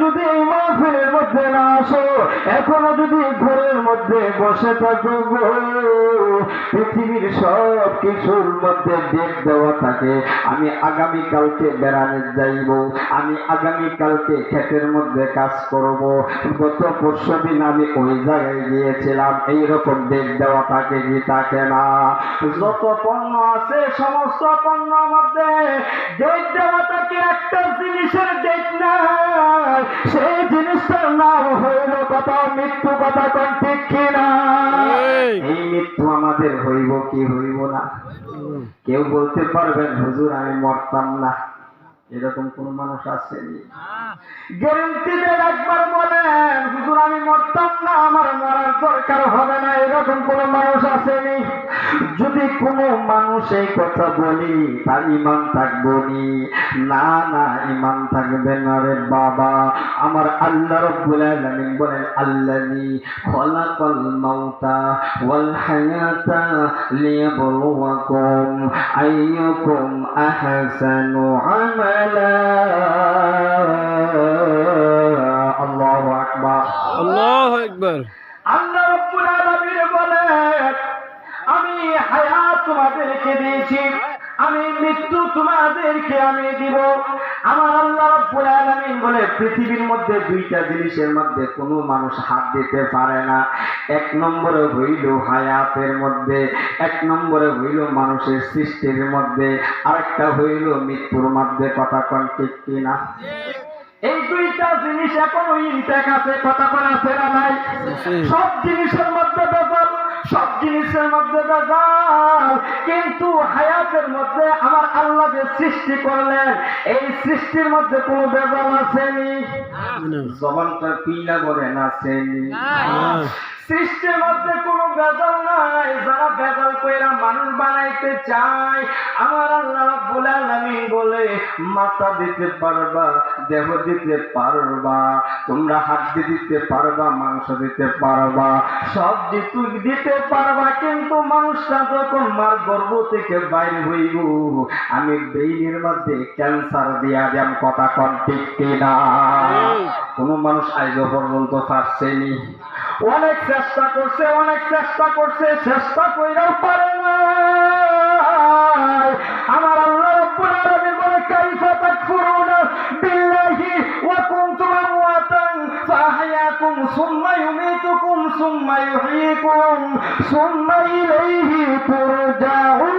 যদি এই মাহফিলের মধ্যে না আসো, এখনো যদি ঘরের মধ্যে বসে থাকো, পৃথিবীর সব কিছুর মধ্যে ডেট দেওয়া থাকে, আমি আগামীকালকে বেড়াতে যাইব, আমি আগামীকালকে ক্ষেতের মধ্যে কাজ করব, গত পরশুদিন আমি ওই জায়গায় গিয়েছিলাম, এইরকম ডেট দেওয়া থাকে কি থাকে না? যত পণ্য আছে সমস্ত পণ্যের মধ্যে ডেট দেওয়া থাকে, একটা জিনিসের ডেট নাই, সেই জিনিসটার নাম হইল কথা মৃত্যু। কথা কোন ঠিক কিনা? এই মৃত্যু আমাদের হইব কি হইব না? কেউ বলতে পারবেন হুজুর আমি মরতাম না? এরকম কোন মানুষ আসেনি? গ্যারান্টি দেন একবার বলেন হুজুর আমি মরতাম না, আমার মরার দরকার হবে না, এরকম কোন মানুষ আসেনি? যদি কোনো মানুষ এই কথা বলি তার ঈমান থাকবে না? না, ঈমান থাকবে না রে বাবা। আমার আল্লাহ রাব্বুল আলামিন বলেন আল্লাযী খালাকাল মাউতা ওয়াল হায়াতা লিয়াবলুয়াকুম আইয়ুকুম আহসানু আমালা। আল্লাহু আকবার, আল্লাহু আকবার। আল্লাহ রাব্বুল আলামিন বলেন আমি হায়াত তোমাদেরকে দিয়েছি, আমি মৃত্যু তোমাদেরকে আমি দিব। আমার আল্লাহ রাব্বুল আলামিন বলে পৃথিবীর মধ্যে দুইটা জিনিসের মধ্যে কোনো মানুষ হাত দিতে পারে না। এক নম্বরে হইল হায়াতের মধ্যে, এক নম্বরে হইল মানুষের সৃষ্টির মধ্যে, আরেকটা হইল মৃত্যুর মধ্যে। কথা কোন ঠিক কিনা? এই দুইটা জিনিস এখনো ইনটেক আছে। কথা কোন আছে না নাই? সব জিনিসের মধ্যে বেজাল, সব জিনিসের মধ্যে বেজাল, কিন্তু হায়াতের মধ্যে আমার আল্লাহ যে সৃষ্টি করলেন এই সৃষ্টির মধ্যে কোনো বেজাল আসেনি? জবানটা পিলা করে না আসেনি? সৃষ্টির মধ্যে কোনো বেজাল নাই। যারা বেজাল কইরা মানুষ বানাইতে চায় আমার আল্লাহ রাব্বুল আলামিন বলে মাথা দিতে পারবা, দেহ দিতে পারবা, তোমরা হাড্ডি দিতে পারবা, মাংস দিতে পারবা, সব দিতে পারবা, কিন্তু মানুষটা যখন মার গর্ভ থেকে বাইরে হইব আমি ব্রেইনের মধ্যে ক্যান্সার দিয়া দিলাম। কথা কোন ঠিক কিনা? কোন মানুষ আজ পর্যন্ত পারছেনি? অনেক চেষ্টা করছে, অনেক চেষ্টা করছে, চেষ্টা কইরাও পারে না। আমার আল্লাহ রাব্বুল আলামিন বলে কাইফা তাকফুরুনা বিল্লাহি ওয়া কুনতুম আমওয়াতান ফাআহয়াকুম সুম্মা ইউমীতুকুম সুম্মা ইউহয়িকুম সুম্মা ইলাইহি তুরজাউন।